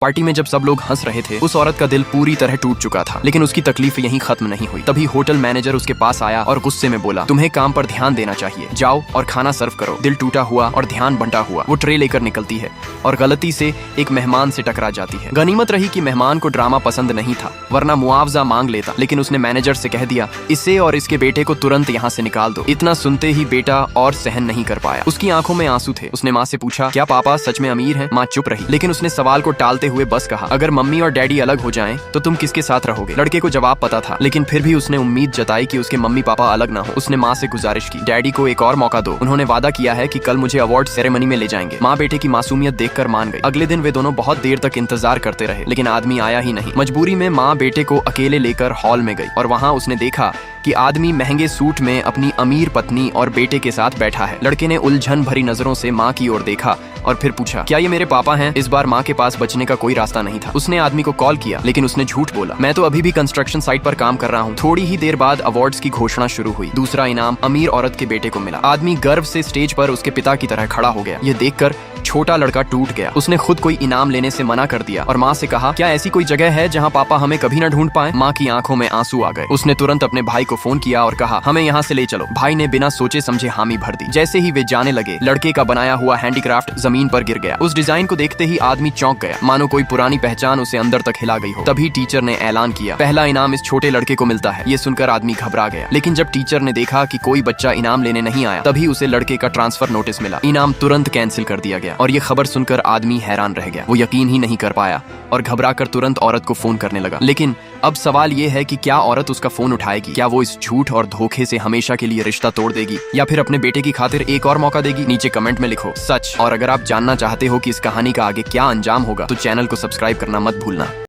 Party में जब सब लोग हंस रहे थे, उस औरत का दिल पूरी तरह टूट चुका था, लेकिन उसकी तकलीफ यहीं खत्म नहीं हुई। तभी होटल मैनेजर उसके पास आया और गुस्से में बोला, तुम्हें काम पर ध्यान देना चाहिए, जाओ और खाना सर्व करो। दिल टूटा हुआ और ध्यान बंटा हुआ वो ट्रे लेकर निकलती है और गलती से एक मेहमान से टकरा जाती है। गनीमत रही कि मेहमान को ड्रामा पसंद नहीं था, वरना मुआवजा मांग लेता, लेकिन उसने मैनेजर से कह दिया, इसे और इसके बेटे को तुरंत यहाँ से निकाल दो। इतना सुनते ही बेटा और सहन नहीं कर पाया, उसकी आंखों में आंसू थे। उसने माँ से पूछा, क्या पापा सच में अमीर हैं? माँ चुप रही, लेकिन उसने सवाल को टालते हुए बस कहा, अगर मम्मी और डैडी अलग हो जाएं, तो तुम किसके साथ रहोगे? लड़के को जवाब पता था, लेकिन फिर भी उसने उम्मीद जताई कि उसके मम्मी पापा अलग ना हो। उसने माँ से गुजारिश की, डैडी को एक और मौका दो, उन्होंने वादा किया है कि कल मुझे अवार्ड सेरेमनी में ले जाएंगे। माँ बेटे की मासूमियत देखकर मान गई। अगले दिन वे दोनों बहुत देर तक इंतजार करते रहे, लेकिन आदमी आया ही नहीं। मजबूरी में माँ बेटे को अकेले लेकर हॉल में गई और वहाँ उसने देखा कि आदमी महंगे सूट में अपनी अमीर पत्नी और बेटे के साथ बैठा है। लड़के ने उलझन भरी नजरों से माँ की ओर देखा और फिर पूछा, क्या ये मेरे पापा हैं? इस बार माँ के पास बचने का कोई रास्ता नहीं था। उसने आदमी को कॉल किया, लेकिन उसने झूठ बोला, मैं तो अभी भी कंस्ट्रक्शन साइट पर काम कर रहा हूँ। थोड़ी ही देर बाद अवार्ड्स की घोषणा शुरू हुई। दूसरा इनाम अमीर औरत के बेटे को मिला। आदमी गर्व से स्टेज पर उसके पिता की तरह खड़ा हो गया। ये देखकर छोटा लड़का टूट गया। उसने खुद कोई इनाम लेने से मना कर दिया और माँ से कहा, क्या ऐसी कोई जगह है जहाँ पापा हमें कभी न ढूंढ पाए? माँ की आंखों में आंसू आ गए। उसने तुरंत अपने भाई को फोन किया और कहा, हमें यहाँ से ले चलो। भाई ने बिना सोचे समझे हामी भर दी। जैसे ही वे जाने लगे, लड़के का बनाया हुआ हैंडीक्राफ्ट जमीन पर गिर गया। उस डिजाइन को देखते ही आदमी चौंक गया, मानो कोई पुरानी पहचान उसे अंदर तक हिला गई हो। तभी टीचर ने ऐलान किया, पहला इनाम इस छोटे लड़के को मिलता है। ये सुनकर आदमी घबरा गया, लेकिन जब टीचर ने देखा कि कोई बच्चा इनाम लेने नहीं आया, तभी उसे लड़के का ट्रांसफर नोटिस मिला। इनाम तुरंत कैंसिल कर दिया गया और ये खबर सुनकर आदमी हैरान रह गया। वो यकीन ही नहीं कर पाया और घबराकर तुरंत औरत को फोन करने लगा। लेकिन अब सवाल ये है कि क्या औरत उसका फोन उठाएगी? क्या वो इस झूठ और धोखे से हमेशा के लिए रिश्ता तोड़ देगी या फिर अपने बेटे की खातिर एक और मौका देगी? नीचे कमेंट में लिखो सच। और अगर आप जानना चाहते हो कि इस कहानी का आगे क्या अंजाम होगा, तो चैनल को सब्सक्राइब करना मत भूलना।